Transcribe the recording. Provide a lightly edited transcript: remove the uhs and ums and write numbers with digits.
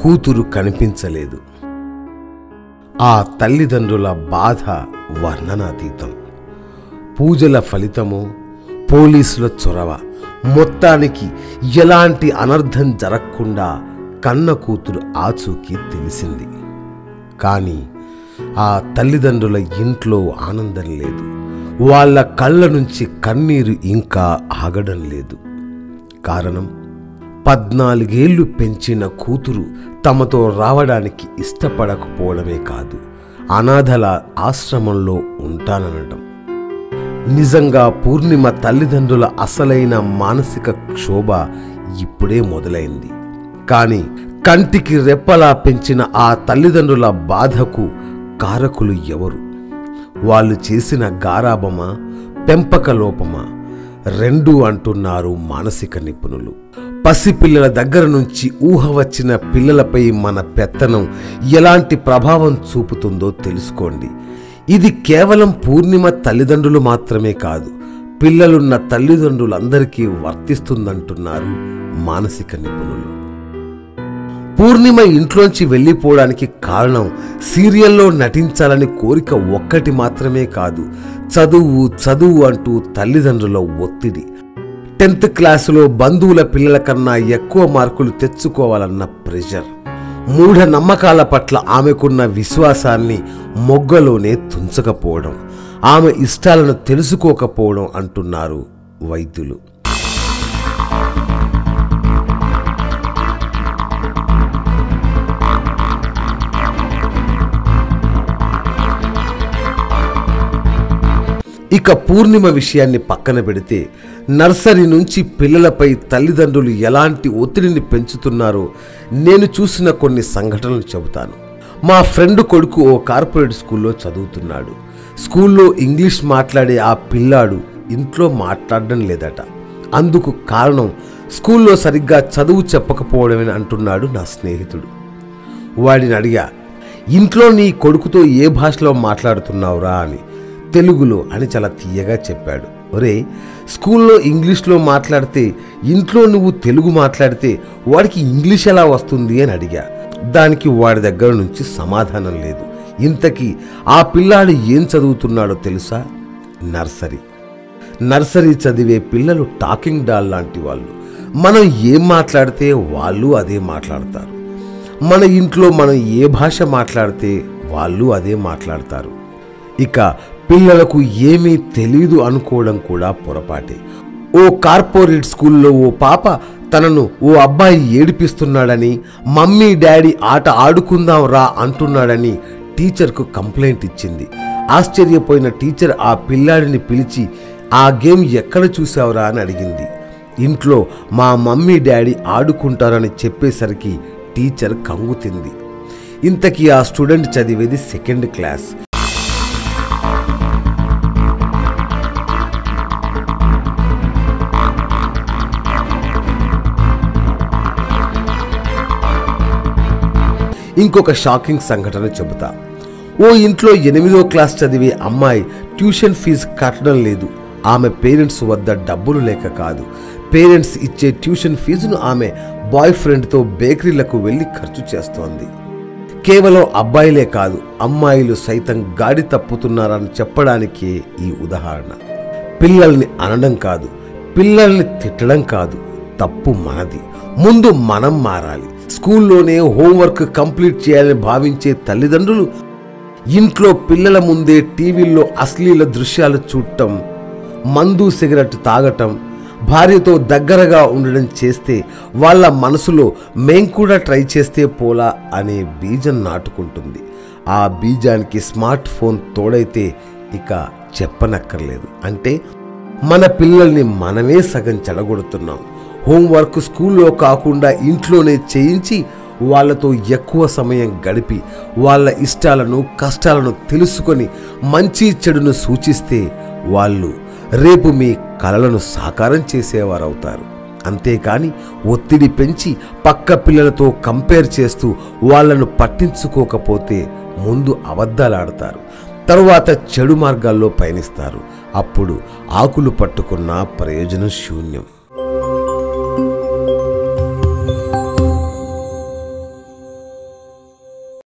కూతురు కనిపించలేదు. ఆ తల్లిదండ్రుల బాధ వర్ణనాతీతం. పూజల ఫలితమో పోలీసుల చొరవ, మొత్తానికి ఎలాంటి అనర్థం జరగకుండా కన్న కూతురు ఆచూకీ తెలిసింది. కానీ ఆ తల్లిదండ్రుల ఇంట్లో ఆనందం లేదు. వాళ్ళ కళ్ళ నుంచి కన్నీరు ఇంకా ఆగడం లేదు. కారణం, 14 ఏళ్లు పెంచిన కూతురు తమతో రావడానికి ఇష్టపడకపోవడమే కాదు, అనాథల ఆశ్రమంలో ఉంటాననడం. నిజంగా పూర్ణిమ తల్లిదండ్రుల అసలైన మానసిక క్షోభ ఇప్పుడే మొదలైంది. కానీ కంటికి రెప్పలా పెంచిన ఆ తల్లిదండ్రుల బాధకు కారకులు ఎవరు? వాళ్ళు చేసిన గారాబమా, పెంపక లోపమా? రెండూ అంటున్నారు మానసిక నిపుణులు. పసిపిల్లల దగ్గర నుంచి ఊహ వచ్చిన పిల్లలపై మన పెత్తనం ఎలాంటి ప్రభావం చూపుతుందో తెలుసుకోండి. ఇది కేవలం పూర్ణిమ తల్లిదండ్రులు మాత్రమే కాదు, పిల్లలున్న తల్లిదండ్రులందరికీ వర్తిస్తుందంటున్నారు మానసిక నిపుణులు. పూర్ణిమ ఇంట్లోంచి వెళ్ళిపోవడానికి కారణం సీరియల్లో నటించాలని కోరిక ఒక్కటి మాత్రమే కాదు, చదువు చదువు అంటూ తల్లిదండ్రుల ఒత్తిడి. 10th క్లాసులో బంధువుల పిల్లల కన్నా ఎక్కువ మార్కులు తెచ్చుకోవాలన్న ప్రెషర్. మూఢ నమ్మకాల పట్ల ఆమెకున్న విశ్వాసాన్ని మొగ్గలోనే తుంచకపోవడం, ఆమె ఇష్టాలను తెలుసుకోకపోవడం అంటున్నారు వైద్యులు. ఇక పూర్ణిమ విషయాన్ని పక్కన పెడితే, నర్సరీ నుంచి పిల్లలపై తల్లిదండ్రులు ఎలాంటి ఒత్తిడిని పెంచుతున్నారో నేను చూసిన కొన్ని సంఘటనలు చెబుతాను. మా ఫ్రెండ్ కొడుకు ఓ కార్పొరేట్ స్కూల్లో చదువుతున్నాడు. స్కూల్లో ఇంగ్లీష్ మాట్లాడే ఆ పిల్లాడు ఇంట్లో మాట్లాడడం లేదట. అందుకు కారణం స్కూల్లో సరిగ్గా చదువు చెప్పకపోవడమే అంటున్నాడు నా స్నేహితుడు. వాడిని అడిగా, ఇంట్లో నీ కొడుకుతో ఏ భాషలో మాట్లాడుతున్నావురా అని. తెలుగులో అని చాలా తీయగా చెప్పాడు. ఒరే, స్కూల్లో ఇంగ్లీష్లో మాట్లాడితే ఇంట్లో నువ్వు తెలుగు మాట్లాడితే వాడికి ఇంగ్లీష్ ఎలా వస్తుంది అని అడిగా. దానికి వాడి దగ్గర నుంచి సమాధానం లేదు. ఇంతకీ ఆ పిల్లాడు ఏం చదువుతున్నాడో తెలుసా? నర్సరీ చదివే పిల్లలు టాకింగ్ డాల్ లాంటి వాళ్ళు. మనం ఏం మాట్లాడితే వాళ్ళు అదే మాట్లాడతారు. మన ఇంట్లో మనం ఏ భాష మాట్లాడితే వాళ్ళు అదే మాట్లాడతారు. ఇక పిల్లలకు ఏమీ తెలీదు అనుకోవడం కూడా పొరపాటే. ఓ కార్పొరేట్ స్కూల్లో ఓ పాప తనను ఓ అబ్బాయి ఏడిపిస్తున్నాడని, మమ్మీ డాడీ ఆట ఆడుకుందాం రా అంటున్నాడని టీచర్కు కంప్లైంట్ ఇచ్చింది. ఆశ్చర్యపోయిన టీచర్ ఆ పిల్లాడిని పిలిచి, ఆ గేమ్ ఎక్కడ చూసావురా అని అడిగింది. ఇంట్లో మా మమ్మీ డాడీ ఆడుకుంటారని చెప్పేసరికి టీచర్ కంగుతింది. ఇంతకీ ఆ స్టూడెంట్ చదివేది 2nd క్లాస్. ఇంకొక షాకింగ్ సంఘటన చెబుతా. ఓ ఇంట్లో 8వ క్లాస్ చదివే అమ్మాయి ట్యూషన్ ఫీజు కట్టడం లేదు. ఆమె పేరెంట్స్ వద్ద డబ్బులు లేక కాదు, పేరెంట్స్ ఇచ్చే ట్యూషన్ ఫీజును ఆమె బాయ్ ఫ్రెండ్తో బేకరీలకు వెళ్ళి ఖర్చు చేస్తోంది. కేవలం అబ్బాయిలే కాదు, అమ్మాయిలు సైతం గాడి తప్పుతున్నారని చెప్పడానికే ఈ ఉదాహరణ. పిల్లల్ని అనడం కాదు, పిల్లల్ని తిట్టడం కాదు, తప్పు మనది. ముందు మనం మారాలి. స్కూల్లోనే హోంవర్క్ కంప్లీట్ చేయాలని భావించే తల్లిదండ్రులు ఇంట్లో పిల్లల ముందే టీవీల్లో అశ్లీల దృశ్యాలు చూడటం, మందు సిగరెట్ తాగటం, భార్యతో దగ్గరగా ఉండడం చేస్తే వాళ్ళ మనసులో మేం కూడా ట్రై చేస్తే పోలా అనే బీజం నాటుకుంటుంది. ఆ బీజానికి స్మార్ట్ ఫోన్ తోడైతే ఇక చెప్పనక్కర్లేదు. అంటే మన పిల్లల్ని మనమే సగం చెడగొడుతున్నాం. హోంవర్క్ స్కూల్లో కాకుండా ఇంట్లోనే చేయించి వాళ్ళతో ఎక్కువ సమయం గడిపి వాళ్ళ ఇష్టాలను కష్టాలను తెలుసుకొని మంచి చెడును సూచిస్తే వాళ్ళు రేపు మీ కలలను సాకారం చేసేవారవుతారు. అంతేకాని ఒత్తిడి పెంచి పక్క పిల్లలతో కంపేర్ చేస్తూ వాళ్ళను పట్టించుకోకపోతే ముందు అబద్ధాలాడతారు, తరువాత చెడు మార్గాల్లో పయనిస్తారు. అప్పుడు ఆకులు పట్టుకున్న ప్రయోజనం శూన్యం.